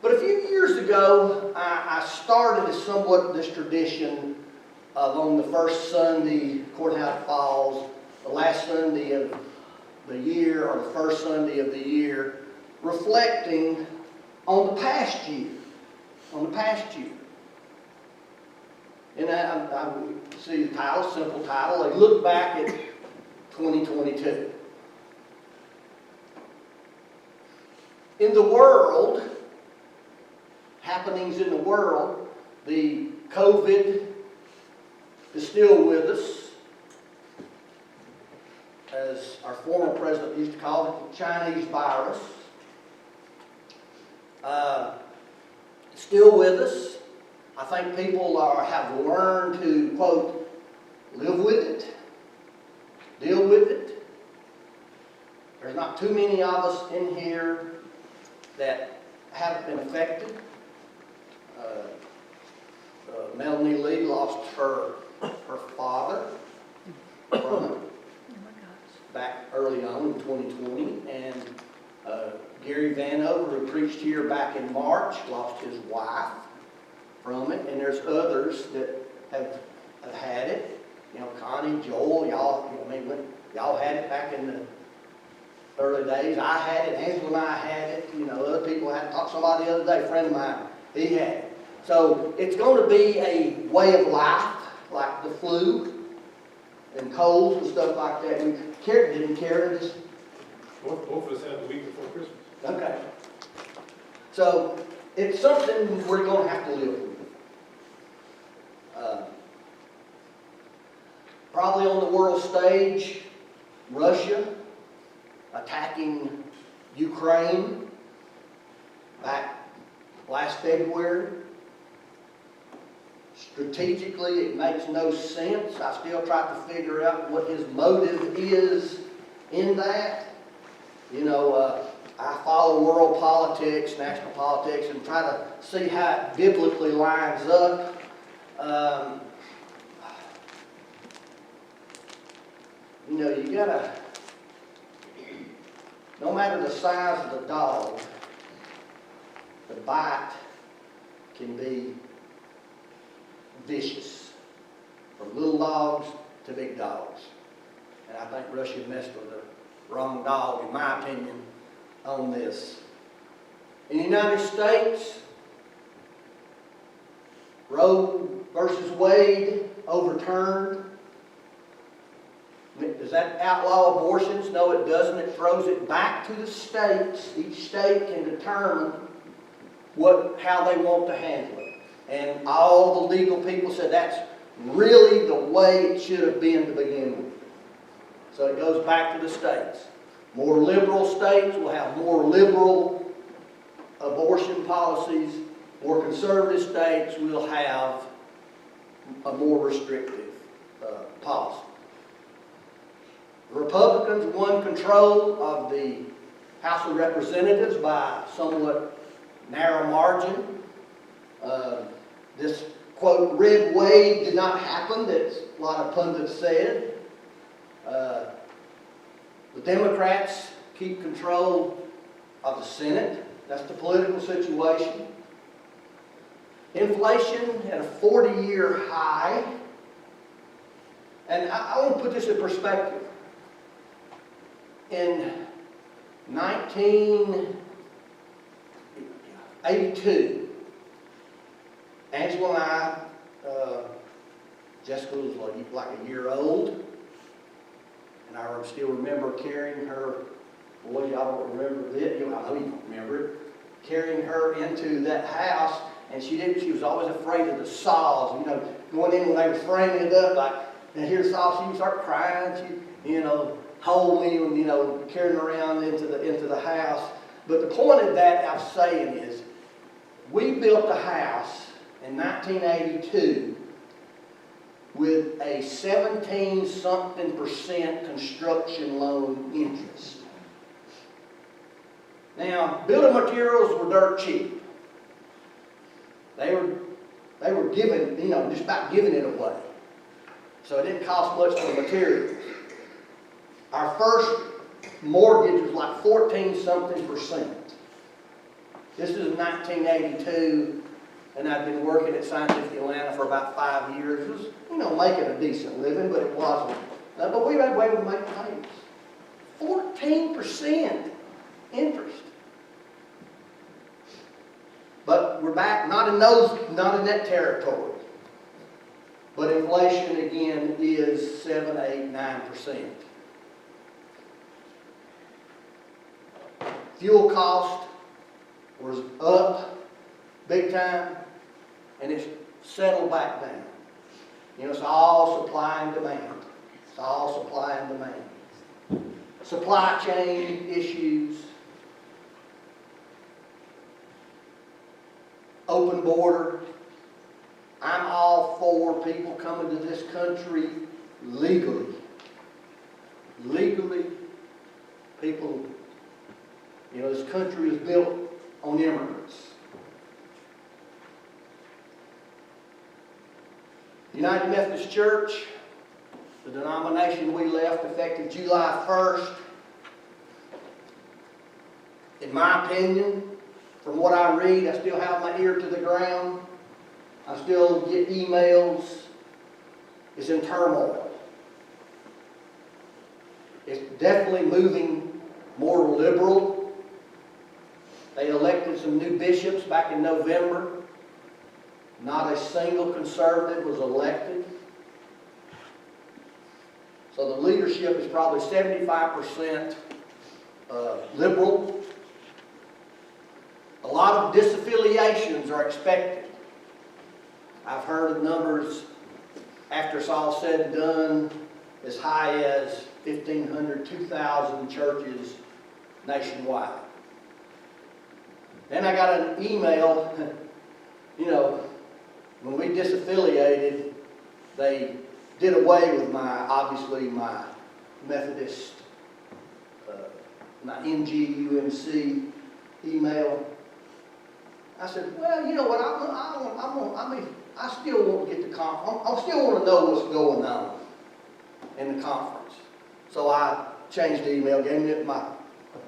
But a few years ago, I started somewhat this tradition of on the first Sunday, Courthouse Falls, the last Sunday of the year, or the first Sunday of the year, reflecting on the past year. On the past year. And I see the title, simple title, a look back at 2022. In the world, happenings in the world, the COVID is still with us. As our former president used to call it, the Chinese virus. Still with us. I think people have learned to, quote, live with it, deal with it. There's not too many of us in here that haven't been affected. Melanie Lee lost her father from it back early on in 2020, and Gary Vanover, who preached here back in March, lost his wife from it, and there's others that have had it. You know, Connie, Joel, y'all had it back in the early days. I had it, Angela and I had it. You know, other people had to talk to somebody the other day, a friend of mine, he had it. So it's going to be a way of life, like the flu and colds and stuff like that. We didn't care this. Both of us had the week before Christmas. Okay. So it's something we're going to have to live with. Probably on the world stage, Russia attacking Ukraine back last February. Strategically, it makes no sense. I still try to figure out what his motive is in that. You know, I follow world politics, national politics, and try to see how it biblically lines up. You know, you gotta, no matter the size of the dog, the bite can be vicious, from little dogs to big dogs. And I think Russia messed with the wrong dog, in my opinion, on this. In the United States, Roe versus Wade overturned. Does that outlaw abortions? No, it doesn't. It throws it back to the states. Each state can determine how they want to handle it. And all the legal people said that's really the way it should have been to begin with. So it goes back to the states. More liberal states will have more liberal abortion policies. More conservative states will have a more restrictive policy. The Republicans won control of the House of Representatives by a somewhat narrow margin. This, quote, red wave did not happen, that a lot of pundits said. The Democrats keep control of the Senate. That's the political situation. Inflation at a 40-year high. And I want to put this in perspective. In 1982, Angela and I, Jessica was like a year old, and I still remember carrying her, boy, y'all don't remember this, I know you don't remember it, carrying her into that house, and she was always afraid of the saws, you know, going in when they were framing it up, like, and hear saws, she would start crying, she, hold me and, carrying her around into the house. But the point of that I'm saying is, we built a house in 1982 with a 17-something% construction loan interest. Now, building materials were dirt cheap. They were given, just about giving it away. So it didn't cost much for materials. Our first mortgage was like 14-something%. This is 1982, and I'd been working at Scientific Atlanta for about 5 years. It was, making a decent living, but it wasn't. But we had a way to make payments. 14% interest. But we're back, not in that territory. But inflation again is 7, 8, 9%. Fuel cost was up big time, and it's settled back down. It's all supply and demand. It's all supply and demand. Supply chain issues, open border. I'm all for people coming to this country legally. Legally, people, this country is built on immigrants. United Methodist Church, the denomination we left effective July 1st, in my opinion, from what I read, I still have my ear to the ground. I still get emails. It's in turmoil. It's definitely moving more liberal. They elected some new bishops back in November. Not a single conservative was elected. So the leadership is probably 75% liberal. A lot of disaffiliations are expected. I've heard of numbers, after it's all said and done, as high as 1,500, 2,000 churches nationwide. Then I got an email, when we disaffiliated, they did away with my Methodist, my NGUMC email. I said, well, you know what, I still want to get the conference. I still want to know what's going on in the conference. So I changed the email, gave me my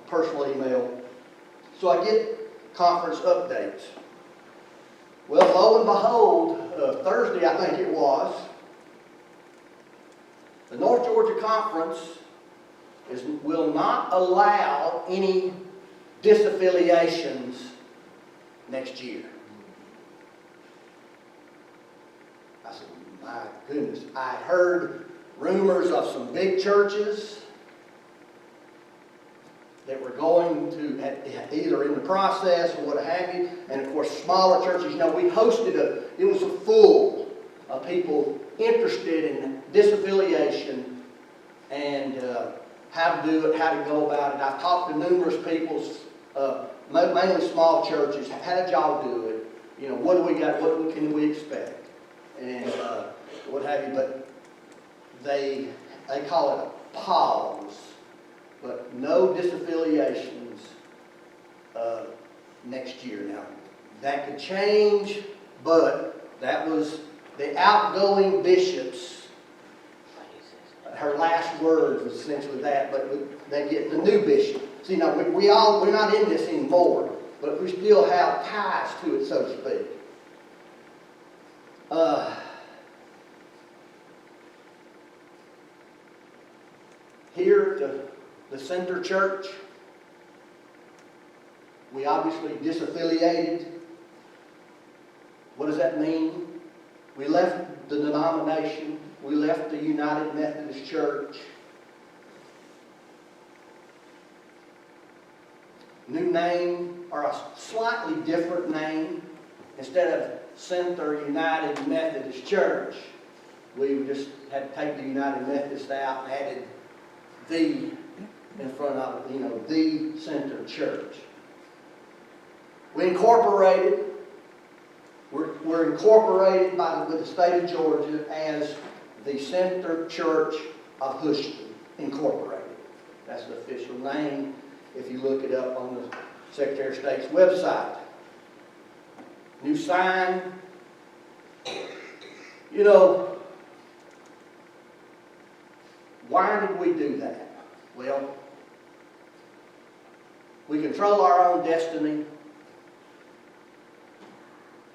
personal email. So I get conference updates. Well, lo and behold, Thursday I think it was, the North Georgia Conference will not allow any disaffiliations next year. I said, my goodness. I heard rumors of some big churches that were going to, either in the process or what have you, and of course smaller churches. We hosted it was full of people interested in disaffiliation and how to do it, how to go about it. I've talked to numerous people, mainly small churches. How did y'all do it? What do we got? What can we expect? And what have you? But they call it a pause. But no disaffiliations next year. Now, that could change, but that was the outgoing bishop's, her last words was essentially that, but they get the new bishop. See, now, we're not in this anymore, but we still have ties to it, so to speak. Here at the Center Church, we obviously disaffiliated. What does that mean? We left the denomination. We left the United Methodist Church. New name, or a slightly different name. Instead of Center United Methodist Church, we just had to take the United Methodist out and added the in front of it, the Center Church. We incorporated. We're incorporated with the state of Georgia as the Center Church of Houston, Incorporated. That's the official name if you look it up on the Secretary of State's website. New sign. Why did we do that? Well, we control our own destiny.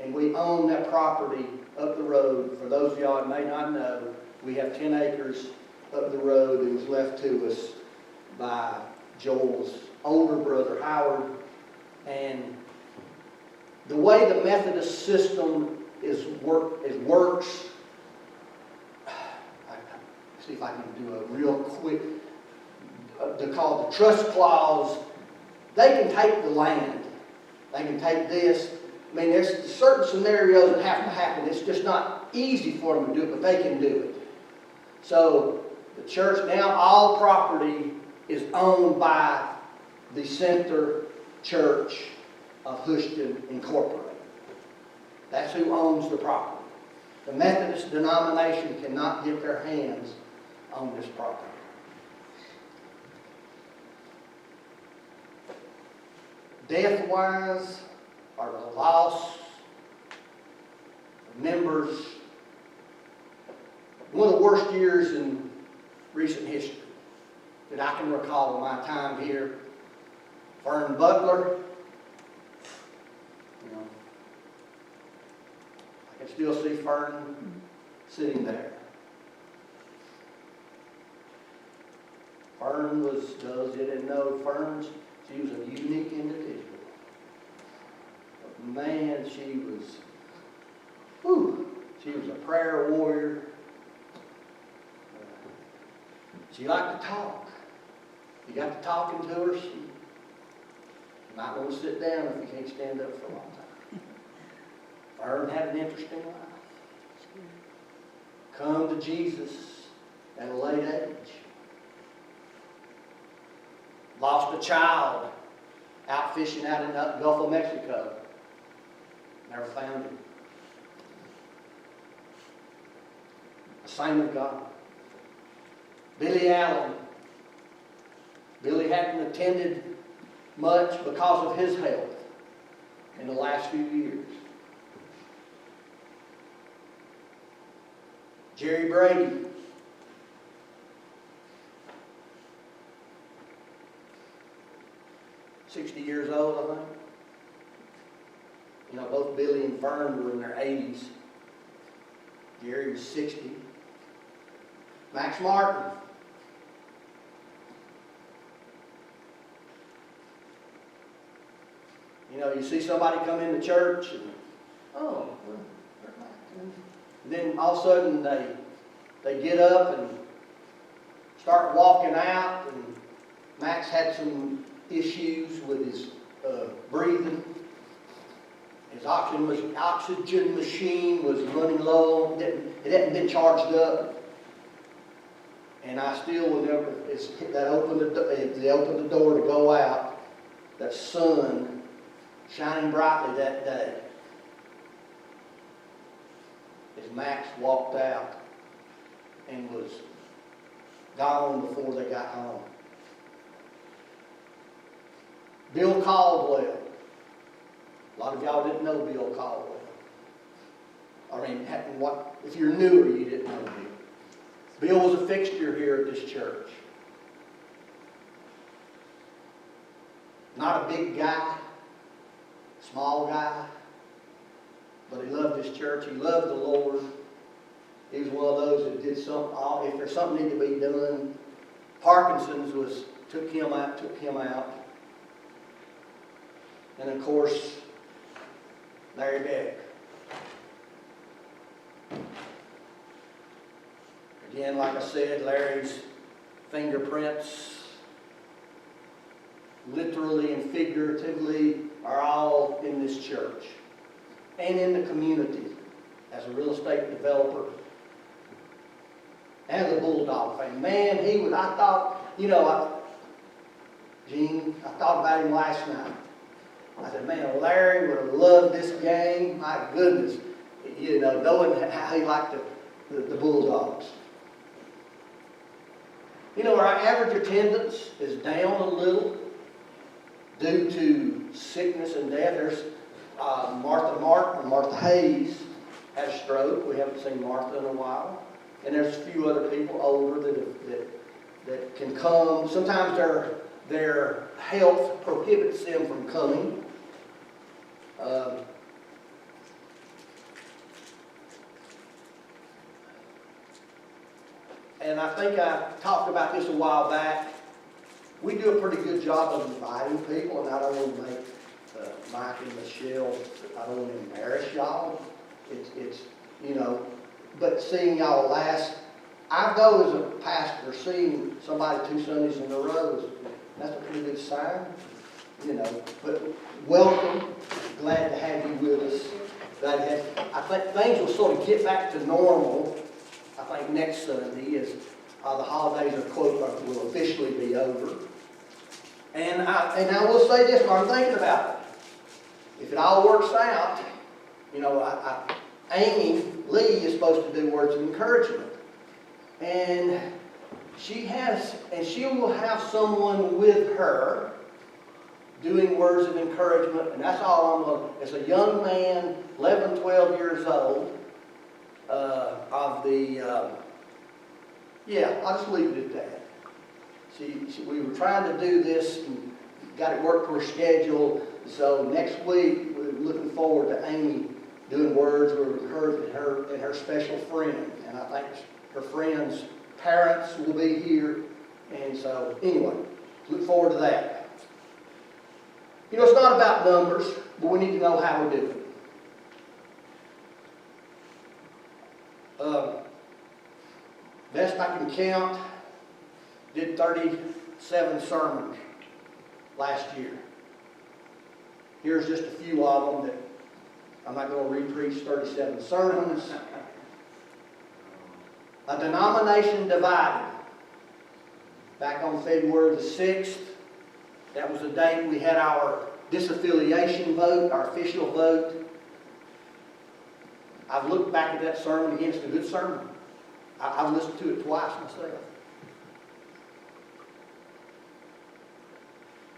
and we own that property up the road. For those of y'all that may not know, we have 10 acres up the road that was left to us by Joel's older brother, Howard. And the way the Methodist system works, see if I can do a real quick, they're called the trust clause. They can take the land. They can take this. I mean, there's certain scenarios that have to happen. It's just not easy for them to do it, but they can do it. So the church, now all property is owned by the Center Church of Houston Incorporated. That's who owns the property. The Methodist denomination cannot get their hands on this property. Death-wise, or the loss of members, one of the worst years in recent history that I can recall in my time here. Fern Butler, you know, I can still see Fern sitting there. Fern was, those that didn't know Fern, she was a unique individual. But man, she was a prayer warrior. She liked to talk. You got to talking to her, she might want to sit down if you can't stand up for a long time. Fern had an interesting life. Come to Jesus at a late age. Lost a child out fishing out in the Gulf of Mexico. Never found him. The same with God. Billy Allen. Billy hadn't attended much because of his health in the last few years. Jerry Brady. $60 years old, I think. You know, both Billy and Fern were in their 80s. Jerry was 60. Max Martin. You know, you see somebody come into church and, oh, well, they're back. And then all of a sudden they get up and start walking out, and Max had some issues with his breathing. His oxygen machine was running low. It hadn't been charged up. And I still will never, they opened the door to go out, that sun shining brightly that day. As Max walked out and was gone before they got home. Bill Caldwell. A lot of y'all didn't know Bill Caldwell. I mean, if you're newer, you didn't know Bill. Bill was a fixture here at this church. Not a big guy, small guy, but he loved his church. He loved the Lord. He was one of those that did something. If there's something needed to be done, Parkinson's took him out. And of course, Larry Beck. Again, like I said, Larry's fingerprints, literally and figuratively, are all in this church and in the community as a real estate developer and a Bulldog fan. Man, I thought, Gene, I thought about him last night. I said, man, Larry would have loved this game. My goodness. Knowing how he liked the Bulldogs. Our average attendance is down a little due to sickness and death. There's Martha Hayes had a stroke. We haven't seen Martha in a while. And there's a few other people older that can come. Sometimes their health prohibits them from coming. and I think I talked about this a while back, we do a pretty good job of inviting people, and I don't want to make Mike and Michelle, I don't want to embarrass y'all. It's but seeing y'all I go as a pastor, seeing somebody 2 Sundays in a row, that's a pretty good sign, But welcome, glad to have you with us. Glad to have, I think things will sort of get back to normal, I think next Sunday, as the holidays will officially be over. And I will say this, while I'm thinking about it. If it all works out, Amy Lee is supposed to do words of encouragement. And she will have someone with her doing words of encouragement. And that's all I'm going to, as a young man, 11, 12 years old, I'll just leave it at that. We were trying to do this and got it worked for a schedule. So next week, we're looking forward to Amy doing words of encouragement and her special friend. And I think her friend's parents will be here. And so, anyway, look forward to that. It's not about numbers, but we need to know how we do it. Best I can count, did 37 sermons last year. Here's just a few of them that I'm not going to re-preach 37 sermons. A denomination divided. Back on February the 6th, that was the date we had our disaffiliation vote, our official vote. I've looked back at that sermon again. It's a good sermon. I've listened to it twice myself.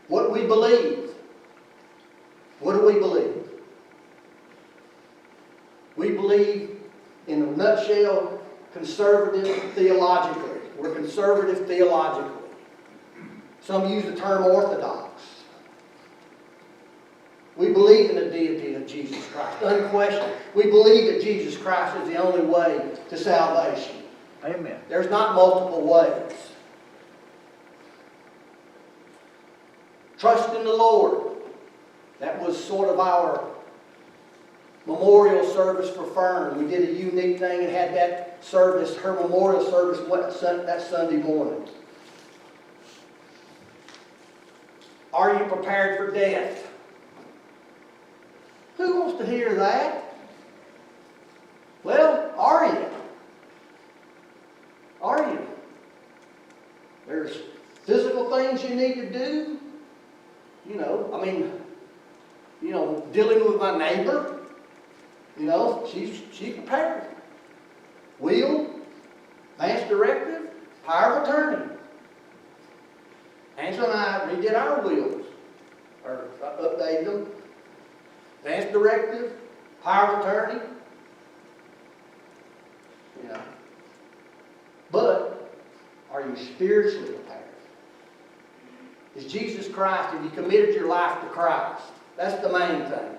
What do we believe? What do we believe? We believe, in a nutshell, conservative theologically. We're conservative theologically. Some use the term orthodox. We believe in the deity of Jesus Christ, unquestioned. We believe that Jesus Christ is the only way to salvation. Amen. There's not multiple ways. Trust in the Lord. That was sort of our memorial service for Fern. We did a unique thing and had that service, her memorial service, that Sunday morning. Are you prepared for death? Who wants to hear that? Well, are you? Are you? There's physical things you need to do. Dealing with my neighbor. She's prepared. Will, advance directive, power of attorney. Angela and I redid our wills, or updated them. Advance directive, power of attorney. But are you spiritually prepared? Is Jesus Christ, have you committed your life to Christ? That's the main thing.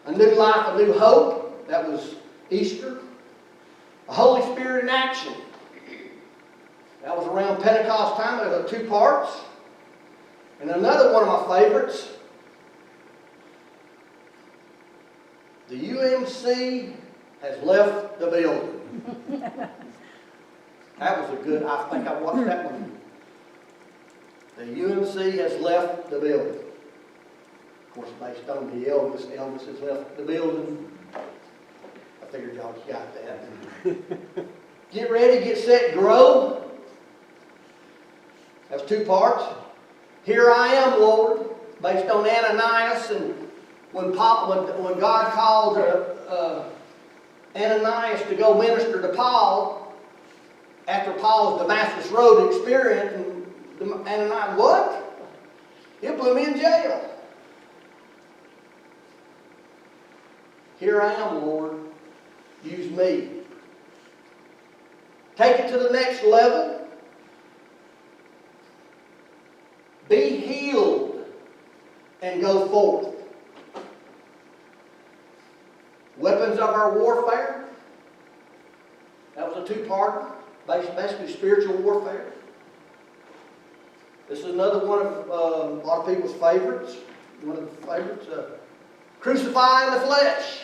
A new life, a new hope. That was Easter. The Holy Spirit in action. That was around Pentecost time. There were 2 parts. And another one of my favorites. The UMC has left the building. That was a good, I think I watched that one. The UMC has left the building. Of course, based on the Elvis has left the building. I figured y'all got that. Get ready, get set, grow. That's 2 parts. Here I am, Lord, based on Ananias, and when God called Ananias to go minister to Paul, after Paul's Damascus Road experience, and Ananias, what? He put me in jail. Here I am, Lord. Use me. Take it to the next level. Be healed and go forth. Weapons of our warfare. That was a 2-parter. basically spiritual warfare. This is another one of a lot of people's favorites. One of the favorites, crucifying the flesh.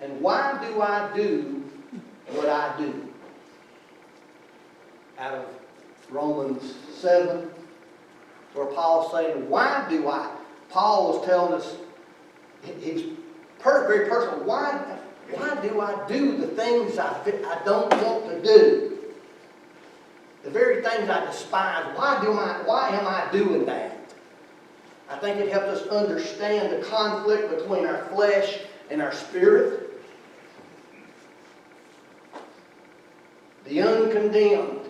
And why do I do what I do? Out of Romans 7, where Paul's saying, why do I? Paul was telling us, he's very personal, why do I do the things I don't want to do? The very things I despise, why am I doing that? I think it helps us understand the conflict between our flesh and our spirit. The uncondemned.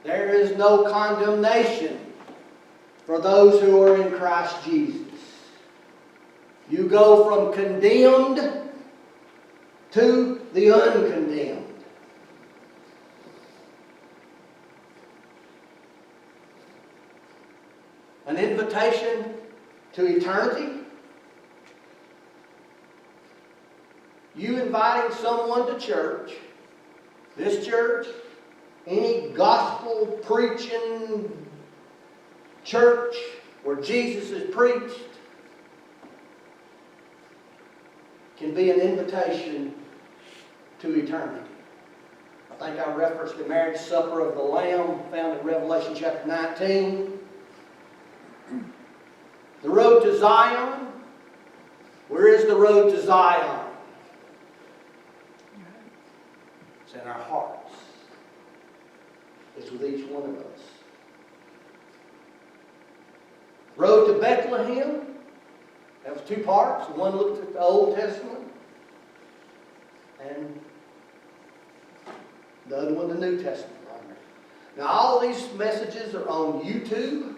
There is no condemnation for those who are in Christ Jesus. You go from condemned to the uncondemned. An invitation to eternity. You inviting someone to church, this church, any gospel preaching church where Jesus is preached, can be an invitation to eternity. I think I referenced the marriage supper of the Lamb found in Revelation chapter 19. The road to Zion. Where is the road to Zion? It's in our hearts. It's with each one of us. Road to Bethlehem. That was two parts. One looked at the Old Testament, and the other one the New Testament. Now all these messages are on YouTube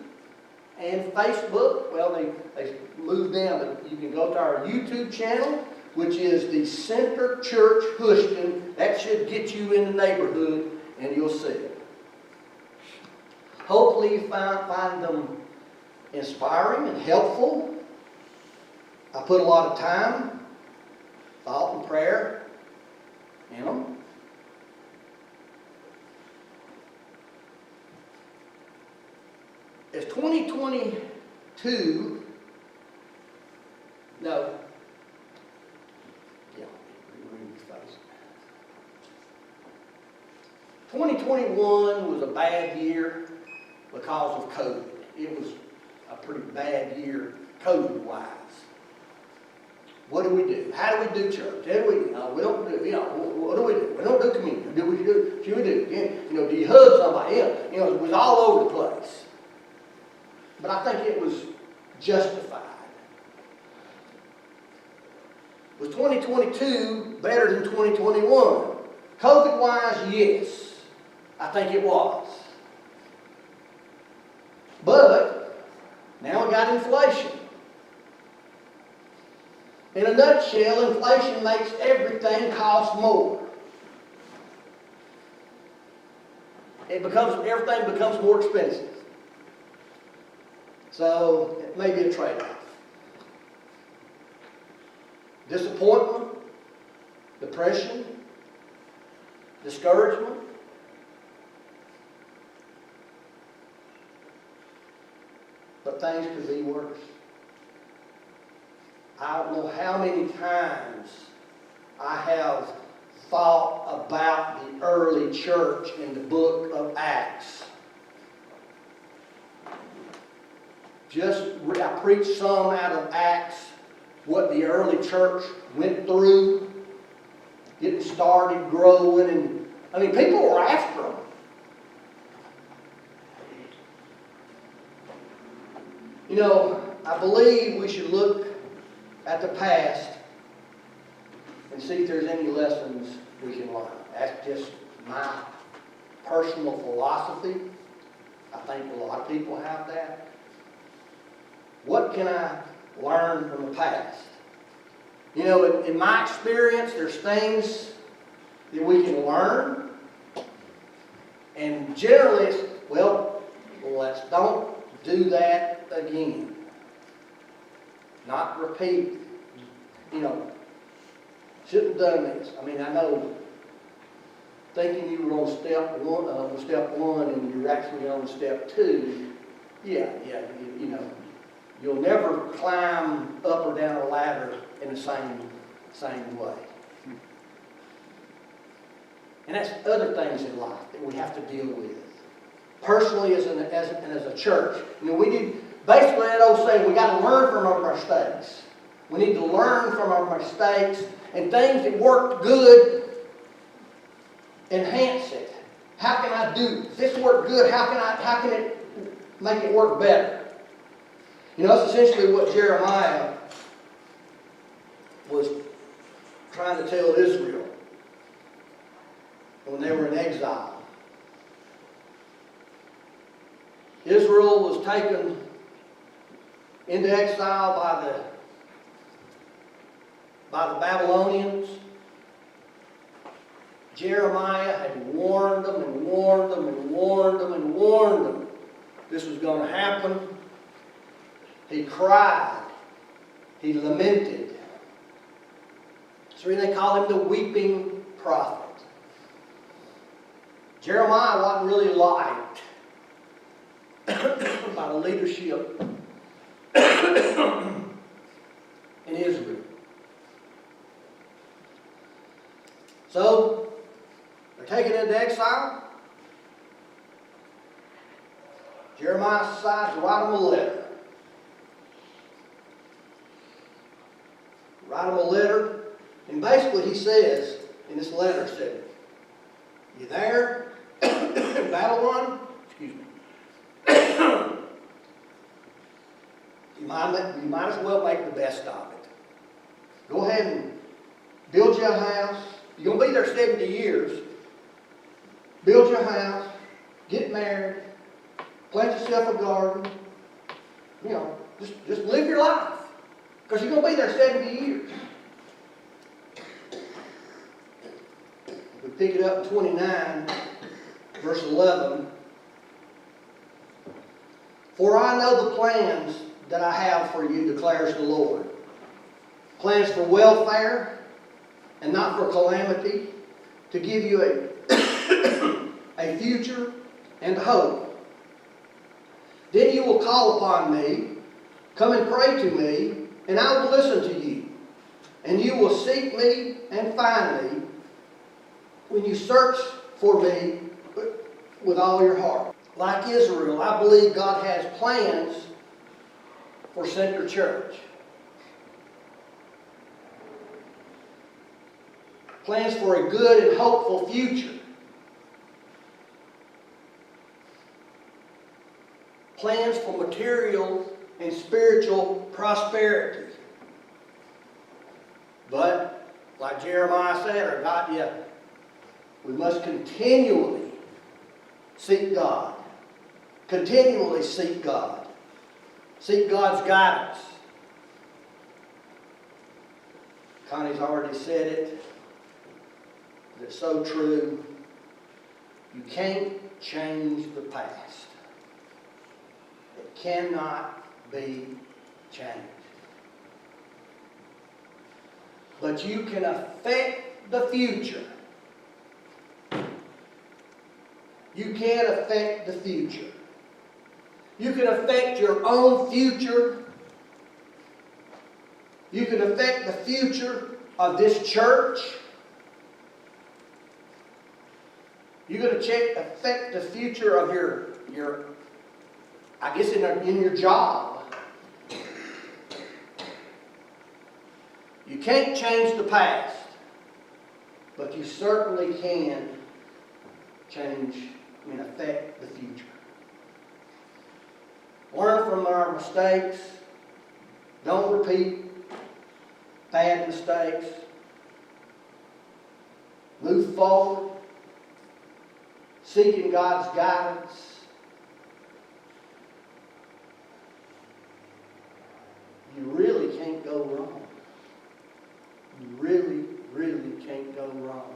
and Facebook. Well, they moved down, but you can go to our YouTube channel, which is the Center Church Houston. That should get you in the neighborhood, and you'll see it. Hopefully you find them inspiring and helpful. I put a lot of time, thought, and prayer in them. As 2022, no, yeah, 2021 was a bad year because of COVID. It was a pretty bad year COVID-wise. What do we do? How do we do church? How do we don't do, what do we do? We don't do communion. Should we do? Do you hug somebody? It was all over the place. But I think it was justified. Was 2022 better than 2021? COVID-wise, yes. I think it was. But now we got inflation. In a nutshell, inflation makes everything cost more. Everything becomes more expensive. So it may be a trade-off. Disappointment, depression, discouragement. But things could be worse. I don't know how many times I have thought about the early church in the book of Acts. I preached some out of Acts, what the early church went through, getting started, growing, and people were after them. I believe we should look at the past and see if there's any lessons we can learn. That's just my personal philosophy. I think a lot of people have that. What can I learn from the past? In my experience, there's things that we can learn. And generally, it's, let's don't do that again. not repeat. You know, shouldn't have done this. I mean, I know thinking you were on step one and you're actually on step two, you know, you'll never climb up or down a ladder in the same way. And that's other things in life that we have to deal with. Personally, as a church, you know, we need, basically that old saying, we got to learn from our mistakes. We need to learn from our mistakes, and things that worked good, enhance it. How can I do this? This worked good. How can it make it work better? You know, that's essentially what Jeremiah was trying to tell Israel when they were in exile. Israel was taken into exile by the Babylonians. Jeremiah had warned them and warned them and warned them and warned them this was going to happen. He cried. He lamented. So they call him the weeping prophet. Jeremiah wasn't really liked by the leadership in Israel. So, they're taken into exile. Jeremiah decides to write them a letter. Write them a letter, and basically he says, in this letter, said, you there in Babylon? Excuse me. You might as well make the best of it. Go ahead and build you a house. You're going to be there 70 years. Build your house. Get married. Plant yourself a garden. You know, just live your life. Because you're going to be there 70 years. We pick it up in 29, verse 11. For I know the plans that I have for you, declares the Lord. Plans for welfare and not for calamity, to give you a future and hope. Then you will call upon me, come and pray to me, and I will listen to you. And you will seek me and find me when you search for me with all your heart. Like Israel, I believe God has plans for Center Church. Plans for a good and hopeful future. Plans for material and spiritual prosperity. But, like Jeremiah said, or God, we must continually seek God. Continually seek God. Seek God's guidance. Connie's already said it. But it's so true. You can't change the past. It cannot be changed. But you can affect the future. You can affect the future. You can affect your own future. You can affect the future of this church. You're going to affect the future of your I guess in your job. You can't change the past, but you certainly can affect the future. Learn from our mistakes. Don't repeat bad mistakes. Move forward, seeking God's guidance. You really can't go wrong. You really, really can't go wrong.